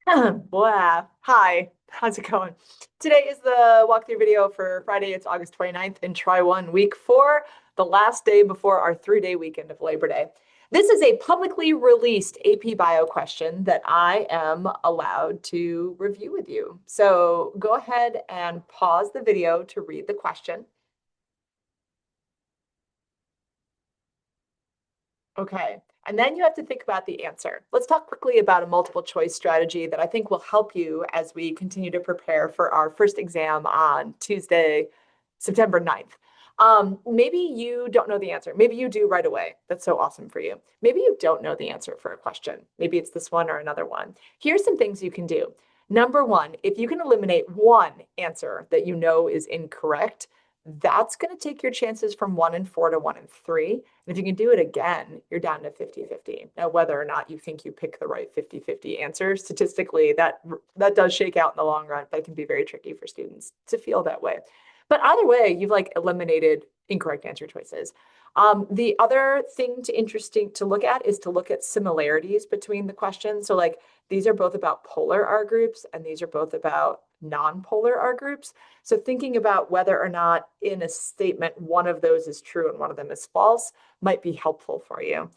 Blah. Hi, how's it going? Today is the walkthrough video for Friday. It's August 29th in Try One, week four, the last day before our 3-day weekend of Labor Day. This is a publicly released APBio question that I am allowed to review with you. So go ahead and pause the video to read the question. Okay. And then you have to think about the answer. Let's talk quickly about a multiple choice strategy that I think will help you as we continue to prepare for our first exam on Tuesday, September 9th. Maybe you don't know the answer. Maybe you do right away. That's so awesome for you. Maybe you don't know the answer for a question. Maybe it's this one or another one. Here's some things you can do. Number one, if you can eliminate one answer that you know is incorrect, that's going to take your chances from 1 in 4 to 1 in 3. And if you can do it again, you're down to 50-50. Now, whether or not you think you pick the right 50-50 answer, statistically, that does shake out in the long run, but it can be very tricky for students to feel that way. But either way, you've like eliminated incorrect answer choices. The other thing interesting to look at is to look at similarities between the questions. So like these are both about polar R groups and these are both about non-polar R groups. So thinking about whether or not in a statement one of those is true and one of them is false might be helpful for you.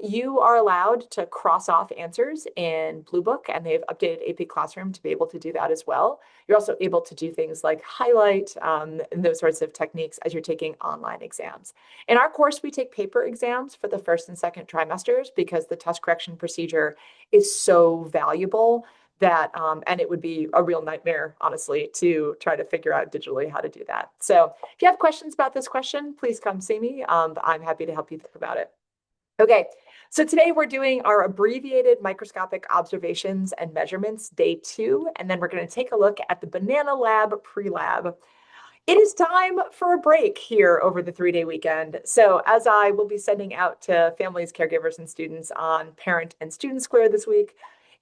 You are allowed to cross off answers in Blue Book, and they've updated AP Classroom to be able to do that as well. You're also able to do things like highlight and those sorts of techniques as you're taking online exams. In our course, we take paper exams for the first and second trimesters because the test correction procedure is so valuable that, and it would be a real nightmare, honestly, to try to figure out digitally how to do that. So if you have questions about this question, please come see me. I'm happy to help you think about it. Okay, so today we're doing our abbreviated microscopic observations and measurements, day 2, and then we're going to take a look at the Banana Lab pre-lab. It is time for a break here over the 3-day weekend. So as I will be sending out to families, caregivers, and students on Parent and Student Square this week,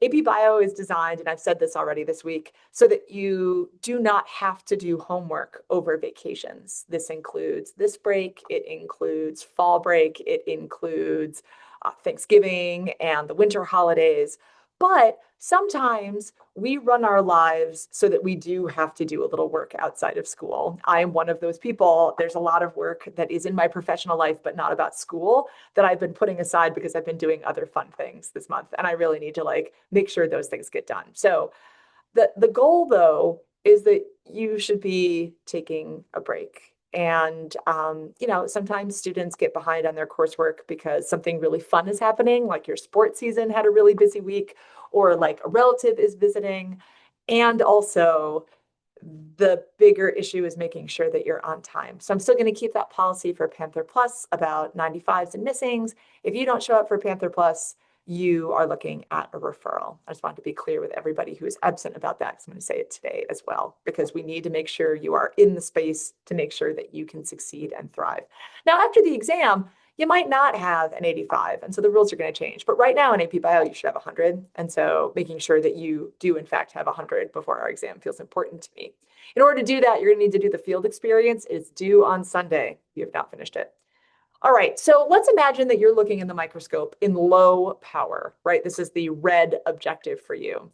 APBio is designed, and I've said this already this week, so that you do not have to do homework over vacations. This includes this break, it includes fall break, it includes Thanksgiving and the winter holidays. But sometimes we run our lives so that we do have to do a little work outside of school. I am one of those people. There's a lot of work that is in my professional life, but not about school, that I've been putting aside because I've been doing other fun things this month. And I really need to like make sure those things get done. So the goal though is that you should be taking a break. And sometimes students get behind on their coursework because something really fun is happening, like your sports season had a really busy week, or like a relative is visiting. And also the bigger issue is making sure that you're on time. So I'm still going to keep that policy for Panther Plus about 95s and missings. If you don't show up for Panther Plus, you are looking at a referral. I just want to be clear with everybody who is absent about that, because I'm going to say it today as well, because we need to make sure you are in the space to make sure that you can succeed and thrive. Now, after the exam, you might not have an 85, and so the rules are going to change. But right now in AP Bio, you should have 100, and so making sure that you do, in fact, have 100 before our exam feels important to me. In order to do that, you're going to need to do the field experience. It's due on Sunday. You have not finished it. All right, so let's imagine that you're looking in the microscope in low power, right? This is the red objective for you.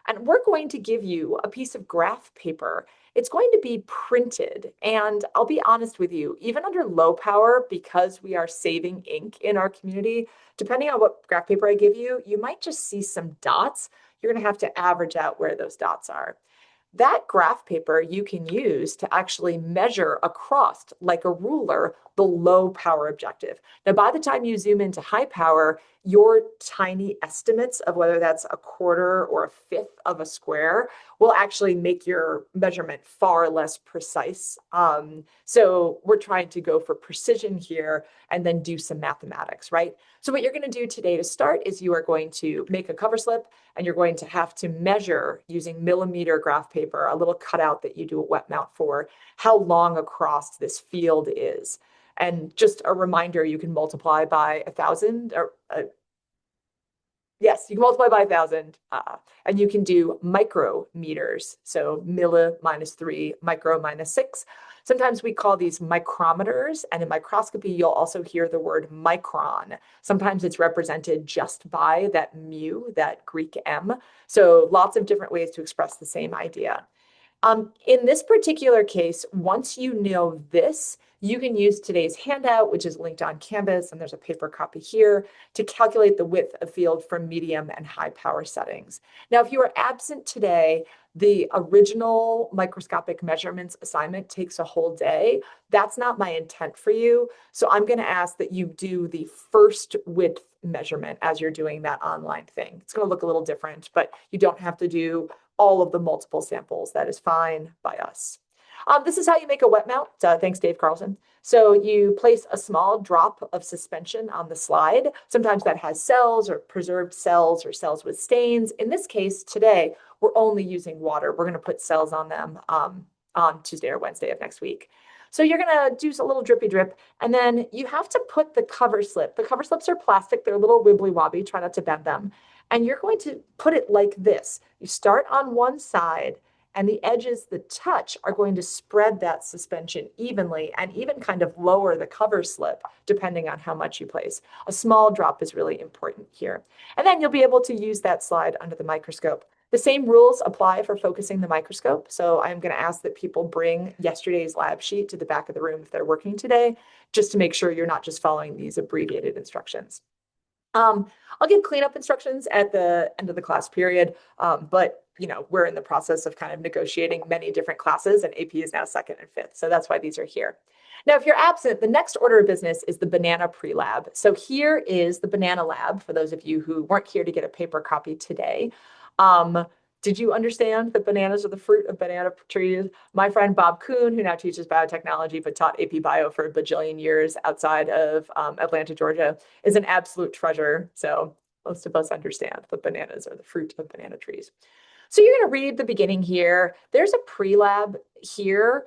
And we're going to give you a piece of graph paper. It's going to be printed. And I'll be honest with you, even under low power, because we are saving ink in our community, depending on what graph paper I give you, you might just see some dots. You're going to have to average out where those dots are. That graph paper you can use to actually measure across, like a ruler, the low power objective. Now, by the time you zoom into high power, your tiny estimates of whether that's a quarter or a fifth of a square will actually make your measurement far less precise. So we're trying to go for precision here and then do some mathematics, right? So what you're going to do today to start is you are going to make a cover slip, and you're going to have to measure using millimeter graph paper, a little cutout that you do a wet mount for, how long across this field is. And just a reminder, you can multiply by 1,000, or yes, you can multiply by 1,000, and you can do micrometers. So milli minus 3, micro minus 6. Sometimes we call these micrometers, and in microscopy, you'll also hear the word micron. Sometimes it's represented just by that mu, that Greek M. So lots of different ways to express the same idea. In this particular case, once you know this, you can use today's handout, which is linked on Canvas, and there's a paper copy here, to calculate the width of field for medium and high power settings. Now, if you are absent today, the original microscopic measurements assignment takes a whole day. That's not my intent for you. So I'm going to ask that you do the first width measurement as you're doing that online thing. It's going to look a little different, but you don't have to do all of the multiple samples. That is fine by us. This is how you make a wet mount. Thanks, Dave Carlson. So you place a small drop of suspension on the slide. Sometimes that has cells or preserved cells or cells with stains. In this case, today, we're only using water. We're going to put cells on them on Tuesday or Wednesday of next week. So you're going to do a little drippy drip, and then you have to put the cover slip. The cover slips are plastic. They're a little wibbly wobbly. Try not to bend them. And you're going to put it like this. You start on one side, and the edges that touch are going to spread that suspension evenly and even kind of lower the cover slip depending on how much you place. A small drop is really important here. And then you'll be able to use that slide under the microscope. The same rules apply for focusing the microscope. So I'm going to ask that people bring yesterday's lab sheet to the back of the room if they're working today, just to make sure you're not just following these abbreviated instructions. I'll give cleanup instructions at the end of the class period, but we're in the process of kind of negotiating many different classes, and AP is now 2nd and 5th, so that's why these are here. Now, if you're absent, the next order of business is the banana pre-lab. So here is the banana lab for those of you who weren't here to get a paper copy today. Did you understand that bananas are the fruit of banana trees? My friend Bob Kuhn, who now teaches biotechnology but taught APBio for a bajillion years outside of Atlanta, Georgia, is an absolute treasure. So most of us understand that bananas are the fruit of banana trees. So you're going to read the beginning here. There's a pre-lab here.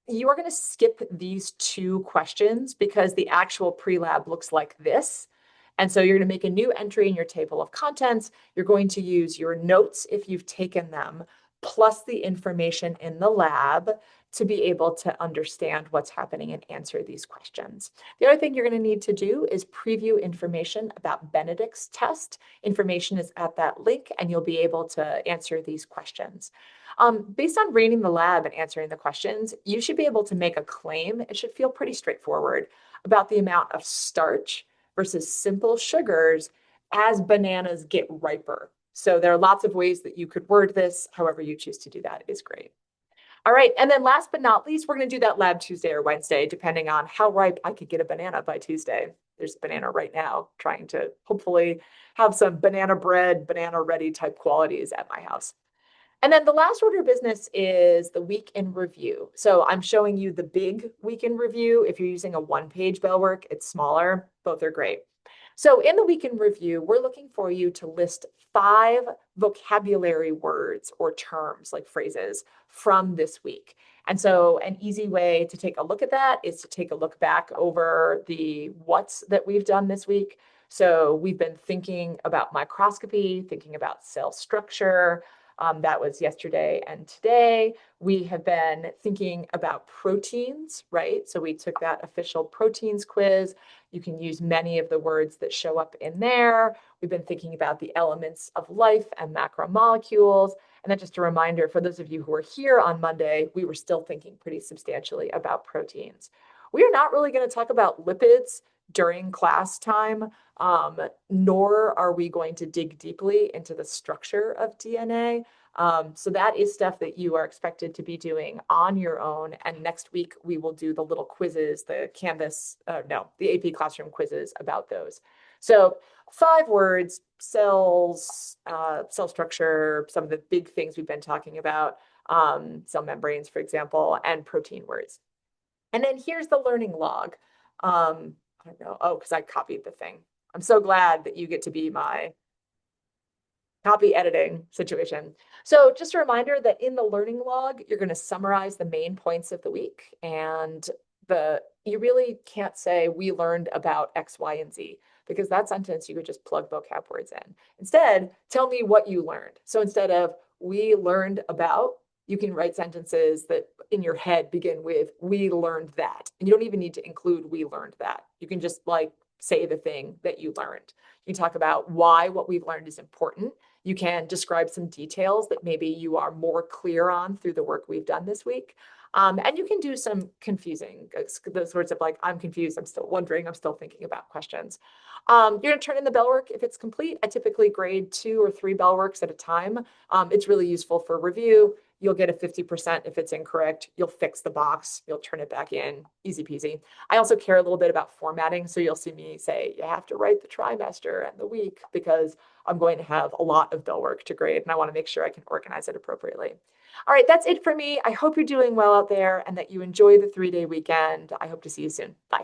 You are going to skip these 2 questions because the actual pre-lab looks like this. And so you're going to make a new entry in your table of contents. You're going to use your notes if you've taken them, plus the information in the lab to be able to understand what's happening and answer these questions. The other thing you're going to need to do is preview information about Benedict's test. Information is at that link, and you'll be able to answer these questions. Based on reading the lab and answering the questions, you should be able to make a claim. It should feel pretty straightforward about the amount of starch versus simple sugars as bananas get riper. So there are lots of ways that you could word this. However you choose to do that is great. All right, and then last but not least, we're going to do that lab Tuesday or Wednesday, depending on how ripe I could get a banana by Tuesday. There's a banana right now, trying to hopefully have some banana bread, banana ready type qualities at my house. And then the last order of business is the week in review. So I'm showing you the big week in review. If you're using a 1-page Bellwork, it's smaller. Both are great. So in the week in review, we're looking for you to list 5 vocabulary words or terms, like phrases, from this week. And so an easy way to take a look at that is to take a look back over the what's that we've done this week. So we've been thinking about microscopy, thinking about cell structure. That was yesterday and today. We have been thinking about proteins, right? So we took that official proteins quiz. You can use many of the words that show up in there. We've been thinking about the elements of life and macromolecules. And then just a reminder, for those of you who were here on Monday, we were still thinking pretty substantially about proteins. We are not really going to talk about lipids during class time, nor are we going to dig deeply into the structure of DNA. So that is stuff that you are expected to be doing on your own. And next week, we will do the little quizzes, the AP classroom quizzes about those. So 5 words: cells, cell structure, some of the big things we've been talking about, cell membranes, for example, and protein words. And then here's the learning log. I don't know. Oh, because I copied the thing. I'm so glad that you get to be my copy editing situation. So just a reminder that in the learning log, you're going to summarize the main points of the week. And you really can't say we learned about X, Y, and Z, because that sentence you could just plug vocab words in. Instead, tell me what you learned. So instead of we learned about, you can write sentences that in your head begin with, we learned that. And you don't even need to include, we learned that. You can just like say the thing that you learned. You can talk about why what we've learned is important. You can describe some details that maybe you are more clear on through the work we've done this week. And you can do some confusing, those sorts of like, I'm confused, I'm still wondering, I'm still thinking about questions. You're going to turn in the bell work if it's complete. I typically grade 2 or 3 bell works at a time. It's really useful for review. You'll get a 50% if it's incorrect. You'll fix the box. You'll turn it back in. Easy peasy. I also care a little bit about formatting. So you'll see me say, you have to write the trimester and the week because I'm going to have a lot of bell work to grade and I want to make sure I can organize it appropriately. All right, that's it for me. I hope you're doing well out there and that you enjoy the 3-day weekend. I hope to see you soon. Bye.